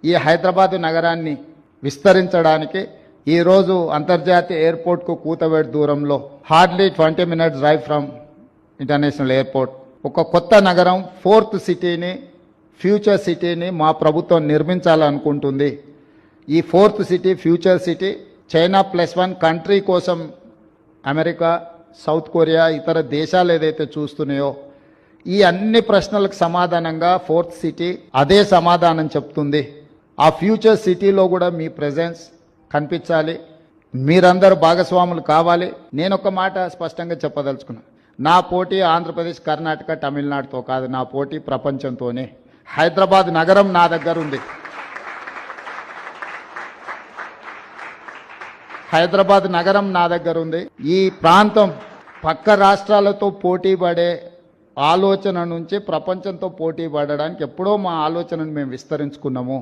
ఈ హైదరాబాద్ నగరాన్ని విస్తరించడానికి ఈరోజు అంతర్జాతీయ ఎయిర్పోర్ట్కు కూతవేడు దూరంలో hardly 20 minutes drive from international airport ఒక కొత్త నగరం ఫోర్త్ సిటీని ఫ్యూచర్ సిటీని మా ప్రభుత్వం నిర్మించాలనుకుంటుంది. ఈ fourth city future city China +1 country కోసం అమెరికా, సౌత్ కొరియా ఇతర దేశాలు ఏదైతే చూస్తున్నాయో ఈ అన్ని ప్రశ్నలకు సమాధానంగా ఫోర్త్ సిటీ అదే సమాధానం చెప్తుంది. ఆ ఫ్యూచర్ సిటీలో కూడా మీ ప్రెజెన్స్ కనిపించాలి, మీరందరూ భాగస్వాములు కావాలి. నేను ఒక మాట స్పష్టంగా చెప్పదలుచుకున్నా, నా పోటీ ఆంధ్రప్రదేశ్, కర్ణాటక, తమిళనాడుతో కాదు, నా పోటీ ప్రపంచంతోనే. హైదరాబాద్ నగరం నా దగ్గర ఉంది. హైదరాబాద్ నగరం నా దగ్గర ఉంది. ఈ ప్రాంతం పక్క రాష్ట్రాలతో పోటీ పడే ఆలోచన నుంచి ప్రపంచంతో పోటీ పడడానికి ఎప్పుడో మా ఆలోచనను మేము విస్తరించుకున్నాము.